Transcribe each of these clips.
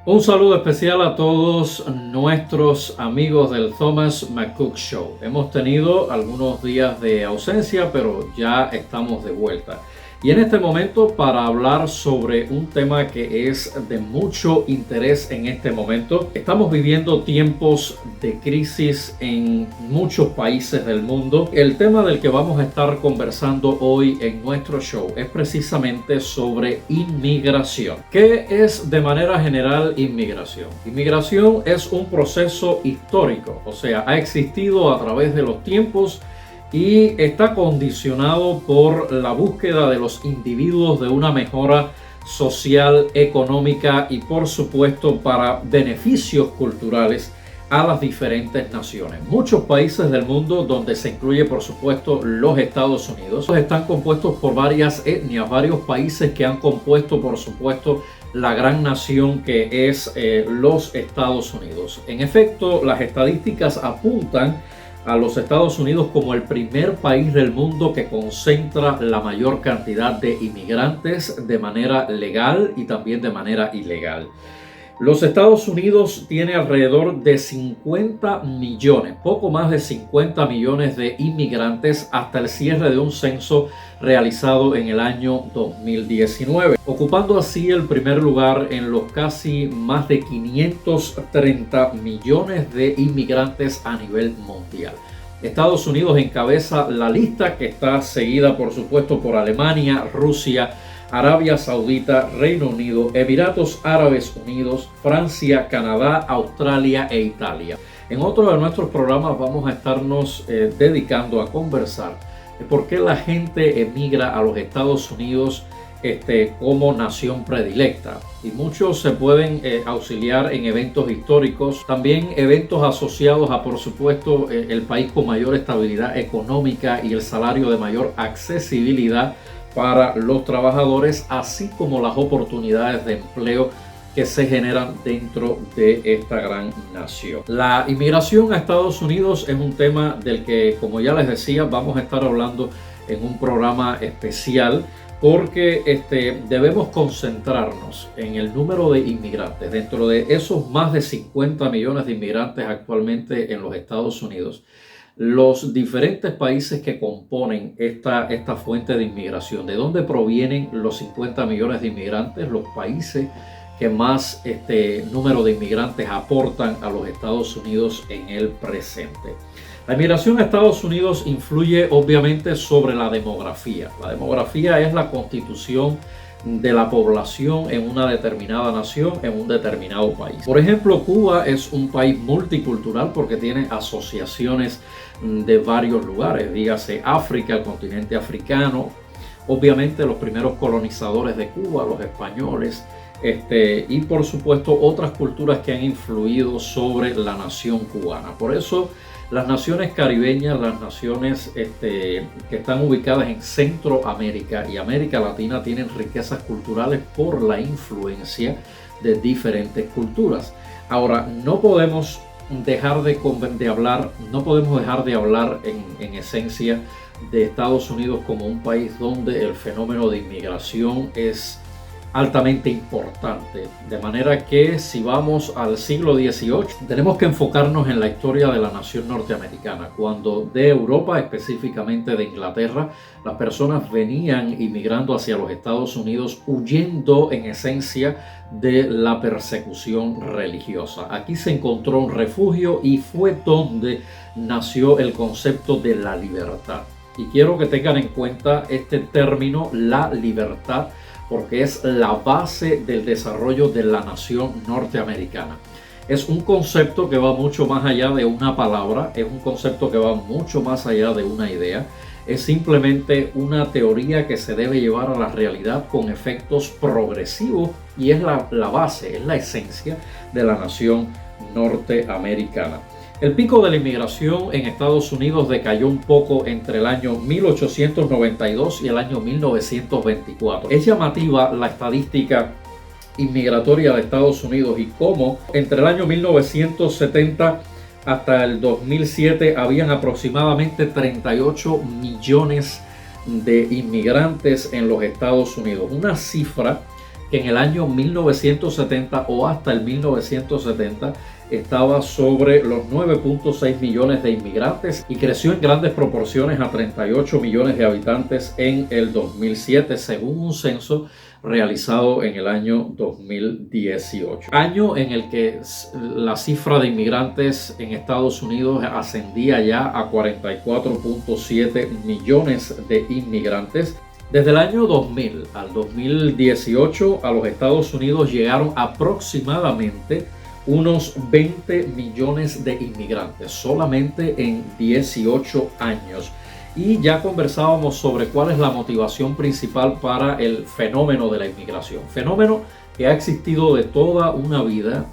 Un saludo especial a todos nuestros amigos del Thomas McCook Show. Hemos tenido algunos días de ausencia, pero ya estamos de vuelta. Y en este momento para hablar sobre un tema que es de mucho interés en este momento. Estamos viviendo tiempos de crisis en muchos países del mundo. El tema del que vamos a estar conversando hoy en nuestro show es precisamente sobre inmigración. ¿Qué es de manera general inmigración? Inmigración es un proceso histórico, o sea, ha existido a través de los tiempos y está condicionado por la búsqueda de los individuos de una mejora social, económica y por supuesto para beneficios culturales a las diferentes naciones. Muchos países del mundo, donde se incluye por supuesto los Estados Unidos, están compuestos por varias etnias, varios países que han compuesto por supuesto la gran nación que es los Estados Unidos. En efecto, las estadísticas apuntan a los Estados Unidos como el primer país del mundo que concentra la mayor cantidad de inmigrantes de manera legal y también de manera ilegal. Los Estados Unidos tiene alrededor de 50 millones, poco más de 50 millones de inmigrantes hasta el cierre de un censo realizado en el año 2019, ocupando así el primer lugar en los casi más de 530 millones de inmigrantes a nivel mundial. Estados Unidos encabeza la lista, que está seguida por supuesto por Alemania, Rusia, Arabia Saudita, Reino Unido, Emiratos Árabes Unidos, Francia, Canadá, Australia e Italia. En otro de nuestros programas vamos a estarnos dedicando a conversar de por qué la gente emigra a los Estados Unidos como nación predilecta. Y muchos se pueden auxiliar en eventos históricos, también eventos asociados a, por supuesto, el país con mayor estabilidad económica y el salario de mayor accesibilidad para los trabajadores, así como las oportunidades de empleo que se generan dentro de esta gran nación. La inmigración a Estados Unidos es un tema del que, como ya les decía, vamos a estar hablando en un programa especial, porque debemos concentrarnos en el número de inmigrantes. Dentro de esos más de 50 millones de inmigrantes actualmente en los Estados Unidos, los diferentes países que componen esta fuente de inmigración, de dónde provienen los 50 millones de inmigrantes, los países que más número de inmigrantes aportan a los Estados Unidos en el presente. La inmigración a Estados Unidos influye obviamente sobre la demografía. La demografía es la constitución de la población en una determinada nación, en un determinado país. Por ejemplo, Cuba es un país multicultural porque tiene asociaciones de varios lugares, dígase África, el continente africano, obviamente los primeros colonizadores de Cuba, los españoles, y por supuesto otras culturas que han influido sobre la nación cubana. Por eso las naciones caribeñas, las naciones que están ubicadas en Centroamérica y América Latina tienen riquezas culturales por la influencia de diferentes culturas. Ahora, no podemos dejar de hablar en esencia de Estados Unidos como un país donde el fenómeno de inmigración es altamente importante, de manera que si vamos al siglo XVIII tenemos que enfocarnos en la historia de la nación norteamericana, cuando de Europa, específicamente de Inglaterra, las personas venían inmigrando hacia los Estados Unidos huyendo en esencia de la persecución religiosa. Aquí se encontró un refugio y fue donde nació el concepto de la libertad. Y quiero que tengan en cuenta este término, la libertad, porque es la base del desarrollo de la nación norteamericana. Es un concepto que va mucho más allá de una palabra, es un concepto que va mucho más allá de una idea, es simplemente una teoría que se debe llevar a la realidad con efectos progresivos y es la base, es la esencia de la nación norteamericana. El pico de la inmigración en Estados Unidos decayó un poco entre el año 1892 y el año 1924. Es llamativa la estadística inmigratoria de Estados Unidos y cómo entre el año 1970 hasta el 2007 habían aproximadamente 38 millones de inmigrantes en los Estados Unidos. Una cifra que en el año 1970 o hasta el 1970 estaba sobre los 9.6 millones de inmigrantes y creció en grandes proporciones a 38 millones de habitantes en el 2007, según un censo realizado en el año 2018. Año en el que la cifra de inmigrantes en Estados Unidos ascendía ya a 44.7 millones de inmigrantes. Desde el año 2000 al 2018 a los Estados Unidos llegaron aproximadamente unos 20 millones de inmigrantes solamente en 18 años. Y ya conversábamos sobre cuál es la motivación principal para el fenómeno de la inmigración. Fenómeno que ha existido de toda una vida,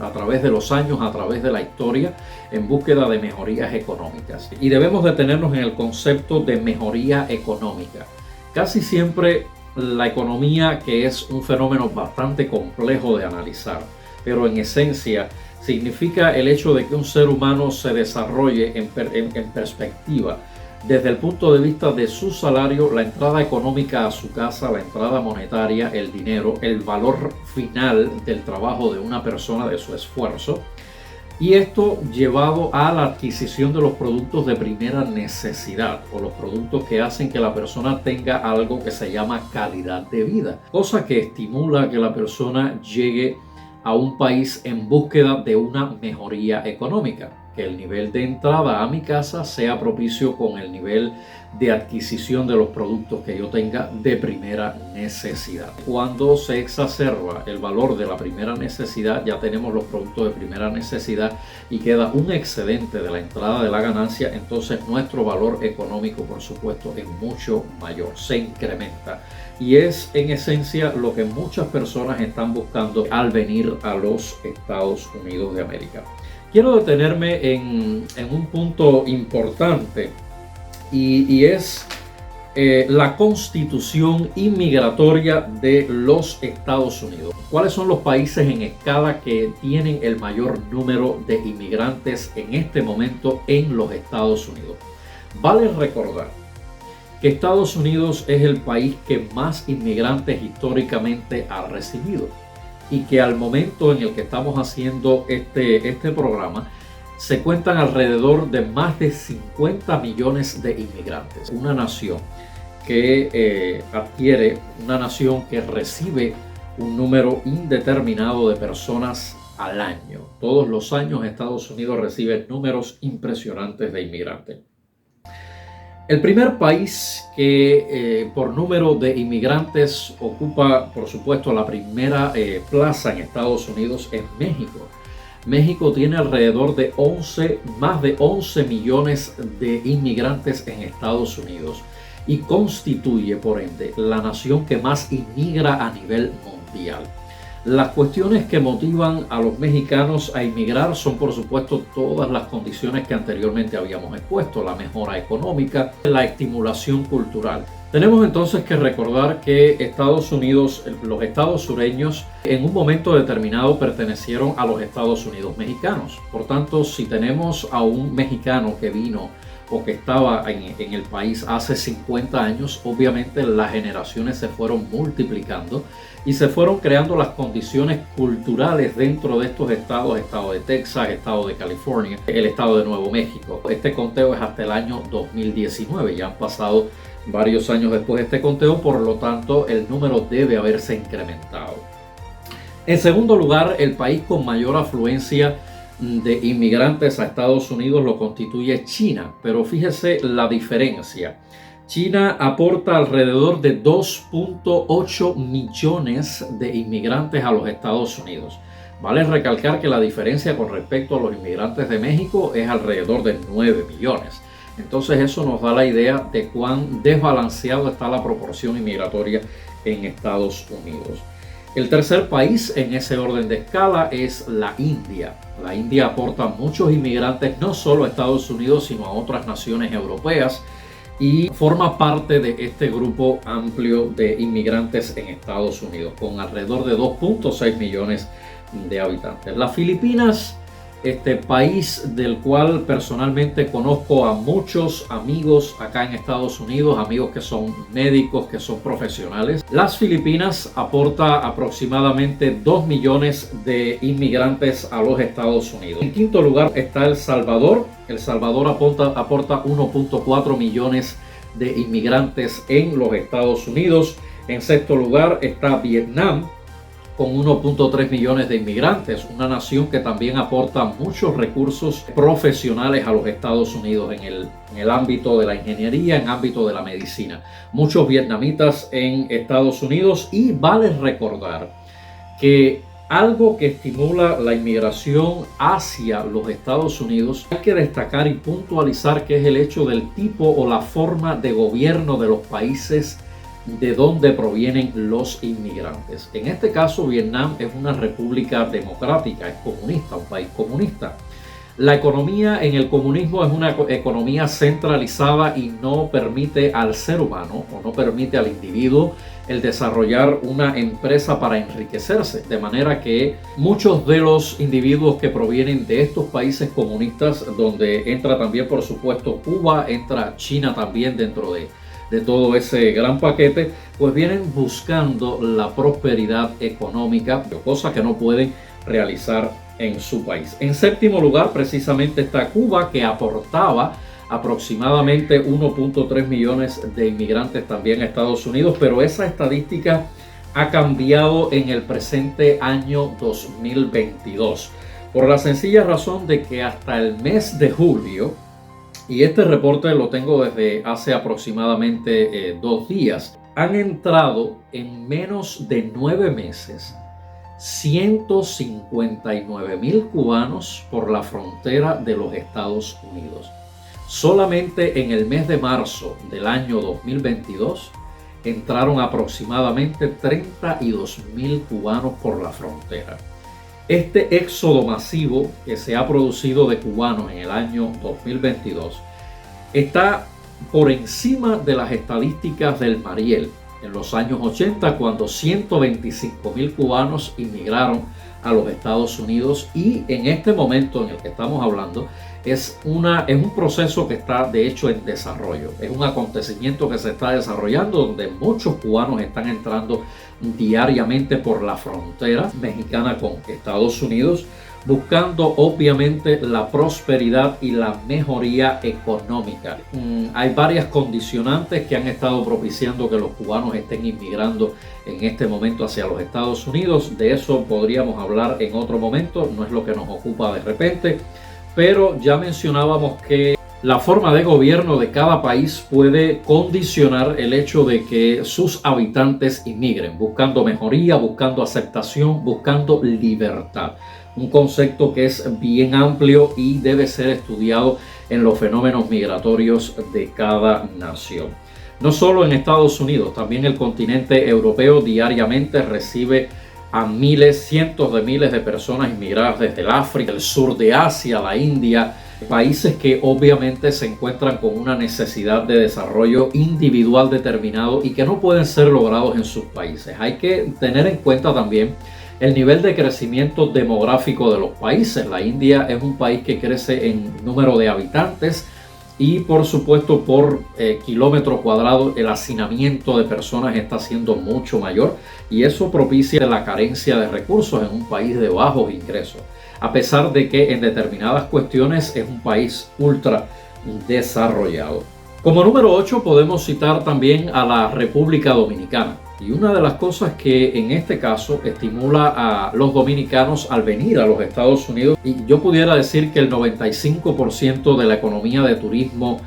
a través de los años, a través de la historia, en búsqueda de mejorías económicas. Y debemos detenernos en el concepto de mejoría económica. Casi siempre la economía, que es un fenómeno bastante complejo de analizar, pero en esencia significa el hecho de que un ser humano se desarrolle en perspectiva desde el punto de vista de su salario, la entrada económica a su casa, la entrada monetaria, el dinero, el valor final del trabajo de una persona, de su esfuerzo, y esto llevado a la adquisición de los productos de primera necesidad o los productos que hacen que la persona tenga algo que se llama calidad de vida, cosa que estimula que la persona llegue a un país en búsqueda de una mejoría económica, que el nivel de entrada a mi casa sea propicio con el nivel de adquisición de los productos que yo tenga de primera necesidad. Cuando se exacerba el valor de la primera necesidad, ya tenemos los productos de primera necesidad y queda un excedente de la entrada de la ganancia, entonces nuestro valor económico, por supuesto, es mucho mayor, se incrementa. Y es en esencia lo que muchas personas están buscando al venir a los Estados Unidos de América. Quiero detenerme en un punto importante y es la constitución inmigratoria de los Estados Unidos. ¿Cuáles son los países en escala que tienen el mayor número de inmigrantes en este momento en los Estados Unidos? Vale recordar que Estados Unidos es el país que más inmigrantes históricamente ha recibido y que al momento en el que estamos haciendo este programa se cuentan alrededor de más de 50 millones de inmigrantes. Una nación que una nación que recibe un número indeterminado de personas al año. Todos los años Estados Unidos recibe números impresionantes de inmigrantes. El primer país que por número de inmigrantes ocupa, por supuesto, la primera plaza en Estados Unidos es México. México tiene alrededor de más de 11 millones de inmigrantes en Estados Unidos y constituye, por ende, la nación que más inmigra a nivel mundial. Las cuestiones que motivan a los mexicanos a emigrar son, por supuesto, todas las condiciones que anteriormente habíamos expuesto: la mejora económica, la estimulación cultural. Tenemos entonces que recordar que Estados Unidos, los estados sureños, en un momento determinado pertenecieron a los Estados Unidos mexicanos. Por tanto, si tenemos a un mexicano que vino o que estaba en el país hace 50 años, obviamente las generaciones se fueron multiplicando y se fueron creando las condiciones culturales dentro de estos estados: estado de Texas, estado de California, el estado de Nuevo México. Este conteo es hasta el año 2019, ya han pasado varios años después de este conteo, por lo tanto el número debe haberse incrementado. En segundo lugar, el país con mayor afluencia de inmigrantes a Estados Unidos lo constituye China, pero fíjese la diferencia. China aporta alrededor de 2.8 millones de inmigrantes a los Estados Unidos. Vale recalcar que la diferencia con respecto a los inmigrantes de México es alrededor de 9 millones. Entonces eso nos da la idea de cuán desbalanceado está la proporción inmigratoria en Estados Unidos. El tercer país en ese orden de escala es la India. La India aporta muchos inmigrantes no solo a Estados Unidos, sino a otras naciones europeas, y forma parte de este grupo amplio de inmigrantes en Estados Unidos, con alrededor de 2.6 millones de habitantes. Las Filipinas país del cual personalmente conozco a muchos amigos acá en Estados Unidos, amigos que son médicos, que son profesionales. Las Filipinas aporta aproximadamente 2 millones de inmigrantes a los Estados Unidos. En quinto lugar está El Salvador. El Salvador aporta 1.4 millones de inmigrantes en los Estados Unidos. En sexto lugar está Vietnam, con 1.3 millones de inmigrantes, una nación que también aporta muchos recursos profesionales a los Estados Unidos en el ámbito de la ingeniería, en el ámbito de la medicina. Muchos vietnamitas en Estados Unidos, y vale recordar que algo que estimula la inmigración hacia los Estados Unidos, hay que destacar y puntualizar, que es el hecho del tipo o la forma de gobierno de los países de donde provienen los inmigrantes. En este caso, Vietnam es una república democrática, es comunista, un país comunista. La economía en el comunismo es una economía centralizada y no permite al ser humano o no permite al individuo el desarrollar una empresa para enriquecerse, de manera que muchos de los individuos que provienen de estos países comunistas, donde entra también por supuesto Cuba, entra China también dentro de todo ese gran paquete, pues vienen buscando la prosperidad económica, cosa que no pueden realizar en su país. En séptimo lugar precisamente está Cuba, que aportaba aproximadamente 1.3 millones de inmigrantes también a Estados Unidos, pero esa estadística ha cambiado en el presente año 2022, por la sencilla razón de que hasta el mes de julio, y este reporte lo tengo desde hace aproximadamente 2 días, han entrado en menos de 9 meses 159,000 cubanos por la frontera de los Estados Unidos. Solamente en el mes de marzo del año 2022 entraron aproximadamente 32,000 cubanos por la frontera. Este éxodo masivo que se ha producido de cubanos en el año 2022 está por encima de las estadísticas del Mariel en los años 80, cuando 125,000 cubanos inmigraron a los Estados Unidos, y en este momento en el que estamos hablando es un proceso que está de hecho en desarrollo, es un acontecimiento que se está desarrollando donde muchos cubanos están entrando diariamente por la frontera mexicana con Estados Unidos, buscando obviamente la prosperidad y la mejoría económica. Hay varias condicionantes que han estado propiciando que los cubanos estén inmigrando en este momento hacia los Estados Unidos. De eso podríamos hablar en otro momento, no es lo que nos ocupa de repente, pero ya mencionábamos que la forma de gobierno de cada país puede condicionar el hecho de que sus habitantes inmigren, buscando mejoría, buscando aceptación, buscando libertad. Un concepto que es bien amplio y debe ser estudiado en los fenómenos migratorios de cada nación. No solo en Estados Unidos, también el continente europeo diariamente recibe a miles, cientos de miles de personas inmigradas desde el África, el sur de Asia, la India, países que obviamente se encuentran con una necesidad de desarrollo individual determinado y que no pueden ser logrados en sus países. Hay que tener en cuenta también el nivel de crecimiento demográfico de los países. La India es un país que crece en número de habitantes y por supuesto por kilómetro cuadrado el hacinamiento de personas está siendo mucho mayor, y eso propicia la carencia de recursos en un país de bajos ingresos, a pesar de que en determinadas cuestiones es un país ultra desarrollado. Como número 8 podemos citar también a la República Dominicana. Y una de las cosas que en este caso estimula a los dominicanos al venir a los Estados Unidos, y yo pudiera decir que el 95% de la economía de turismo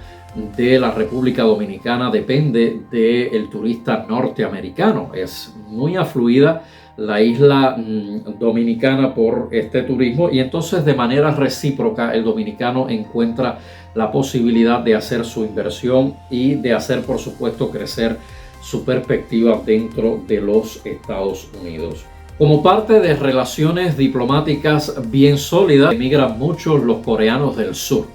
de la República Dominicana depende del turista norteamericano. Es muy afluida la isla dominicana por este turismo, y entonces de manera recíproca el dominicano encuentra la posibilidad de hacer su inversión y de hacer por supuesto crecer su perspectiva dentro de los Estados Unidos. Como parte de relaciones diplomáticas bien sólidas, emigran muchos los coreanos del sur.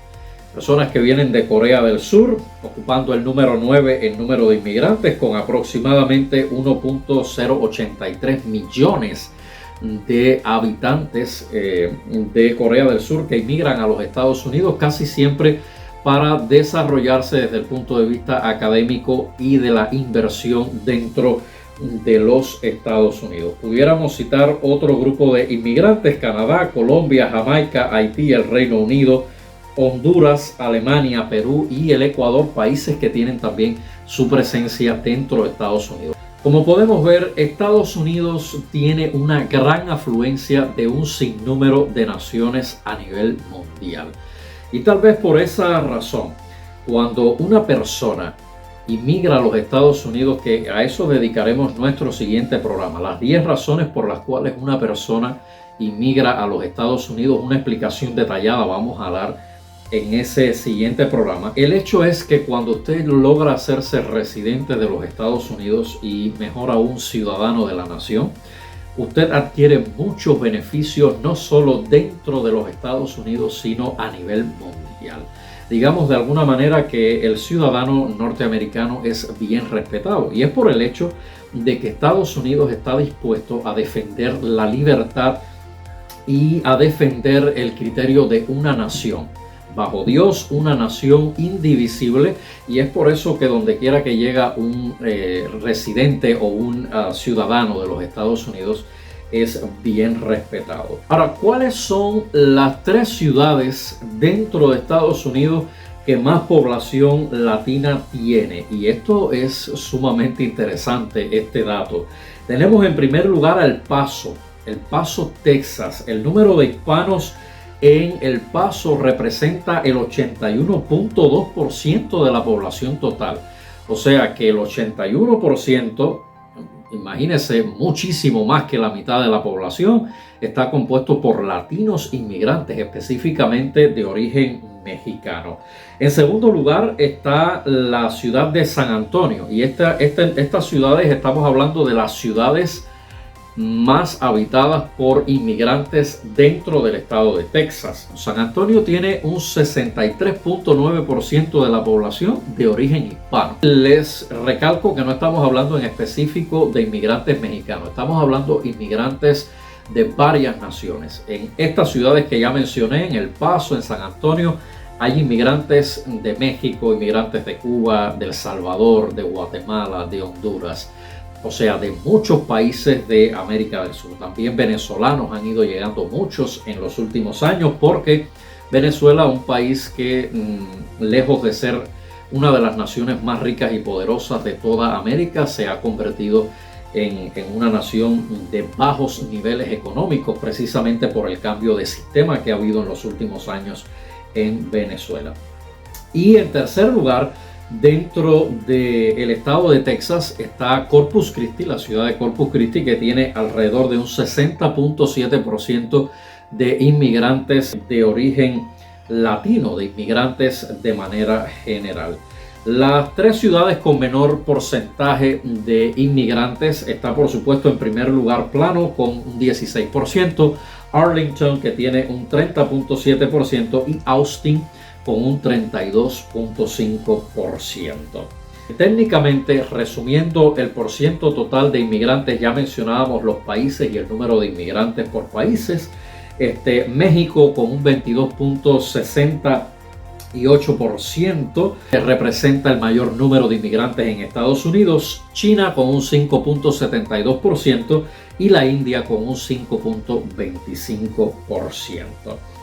Personas que vienen de Corea del Sur, ocupando el número 9 en número de inmigrantes, con aproximadamente 1.083 millones de habitantes de Corea del Sur que inmigran a los Estados Unidos, casi siempre para desarrollarse desde el punto de vista académico y de la inversión dentro de los Estados Unidos. Pudiéramos citar otro grupo de inmigrantes: Canadá, Colombia, Jamaica, Haití, el Reino Unido, Honduras, Alemania, Perú y el Ecuador, países que tienen también su presencia dentro de Estados Unidos. Como podemos ver, Estados Unidos tiene una gran afluencia de un sinnúmero de naciones a nivel mundial. Y tal vez por esa razón, cuando una persona inmigra a los Estados Unidos, que a eso dedicaremos nuestro siguiente programa, las 10 razones por las cuales una persona inmigra a los Estados Unidos, una explicación detallada vamos a dar en ese siguiente programa. El hecho es que cuando usted logra hacerse residente de los Estados Unidos y mejor aún ciudadano de la nación, usted adquiere muchos beneficios no solo dentro de los Estados Unidos, sino a nivel mundial. Digamos de alguna manera que el ciudadano norteamericano es bien respetado, y es por el hecho de que Estados Unidos está dispuesto a defender la libertad y a defender el criterio de una nación bajo Dios, una nación indivisible, y es por eso que donde quiera que llega un residente o un ciudadano de los Estados Unidos es bien respetado. Ahora, ¿cuáles son las 3 ciudades dentro de Estados Unidos que más población latina tiene? Y esto es sumamente interesante, este dato. Tenemos en primer lugar El Paso, Texas. El número de hispanos en El Paso representa el 81.2% de la población total. O sea que el 81%, imagínense, muchísimo más que la mitad de la población, está compuesto por latinos inmigrantes, específicamente de origen mexicano. En segundo lugar está la ciudad de San Antonio, y estas ciudades, estamos hablando de las ciudades más habitadas por inmigrantes dentro del estado de Texas. San Antonio tiene un 63.9% de la población de origen hispano. Les recalco que no estamos hablando en específico de inmigrantes mexicanos, estamos hablando de inmigrantes de varias naciones. En estas ciudades que ya mencioné, en El Paso, en San Antonio, hay inmigrantes de México, inmigrantes de Cuba, de El Salvador, de Guatemala, de Honduras. O sea, de muchos países de América del Sur. También venezolanos han ido llegando muchos en los últimos años, porque Venezuela, un país que lejos de ser una de las naciones más ricas y poderosas de toda América, se ha convertido en una nación de bajos niveles económicos, precisamente por el cambio de sistema que ha habido en los últimos años en Venezuela. Y en tercer lugar, dentro del estado de Texas está Corpus Christi, la ciudad de Corpus Christi, que tiene alrededor de un 60.7% de inmigrantes de origen latino, de inmigrantes de manera general. Las 3 ciudades con menor porcentaje de inmigrantes está, por supuesto, en primer lugar Plano con un 16%, Arlington, que tiene un 30.7%, y Austin con un 32.5%. Técnicamente, resumiendo el porciento total de inmigrantes, ya mencionábamos los países y el número de inmigrantes por países. México con un 22.68% representa el mayor número de inmigrantes en Estados Unidos, China con un 5.72% y la India con un 5.25%.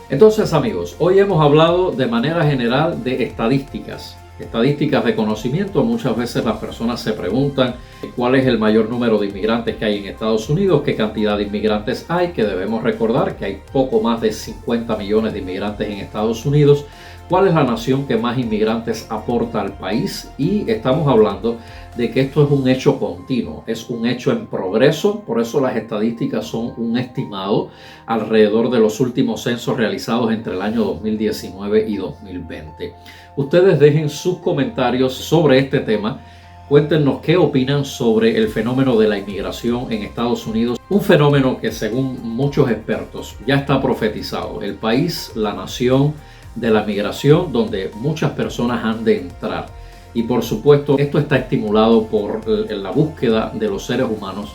Entonces, amigos, hoy hemos hablado de manera general de estadísticas de conocimiento. Muchas veces las personas se preguntan cuál es el mayor número de inmigrantes que hay en Estados Unidos, qué cantidad de inmigrantes hay, que debemos recordar que hay poco más de 50 millones de inmigrantes en Estados Unidos, cuál es la nación que más inmigrantes aporta al país, y estamos hablando de que esto es un hecho continuo, es un hecho en progreso. Por eso las estadísticas son un estimado alrededor de los últimos censos realizados entre el año 2019 y 2020. Ustedes dejen sus comentarios sobre este tema. Cuéntenos qué opinan sobre el fenómeno de la inmigración en Estados Unidos. Un fenómeno que, según muchos expertos, ya está profetizado. El país, la nación de la migración, donde muchas personas han de entrar. Y por supuesto, esto está estimulado por la búsqueda de los seres humanos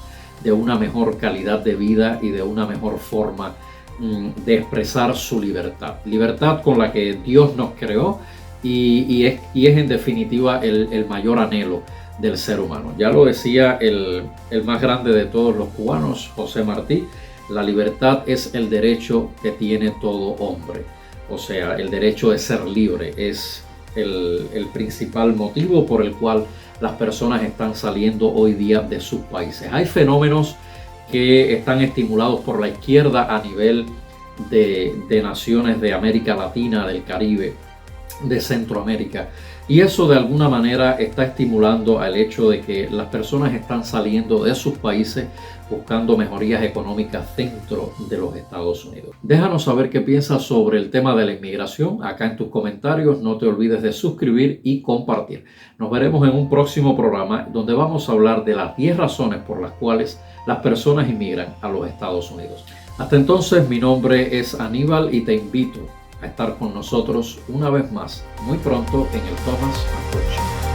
de una mejor calidad de vida y de una mejor forma de expresar su libertad. Libertad con la que Dios nos creó y es en definitiva el mayor anhelo del ser humano. Ya lo decía el más grande de todos los cubanos, José Martí: la libertad es el derecho que tiene todo hombre. O sea, el derecho de ser libre es el principal motivo por el cual las personas están saliendo hoy día de sus países. Hay fenómenos que están estimulados por la izquierda a nivel de naciones de América Latina, del Caribe, de Centroamérica, y eso de alguna manera está estimulando al hecho de que las personas están saliendo de sus países buscando mejorías económicas dentro de los Estados Unidos. Déjanos saber qué piensas sobre el tema de la inmigración acá en tus comentarios. No te olvides de suscribir y compartir. Nos veremos en un próximo programa donde vamos a hablar de las 10 razones por las cuales las personas inmigran a los Estados Unidos. Hasta entonces, mi nombre es Aníbal y te invito a estar con nosotros una vez más muy pronto en el Thomas McCook Show.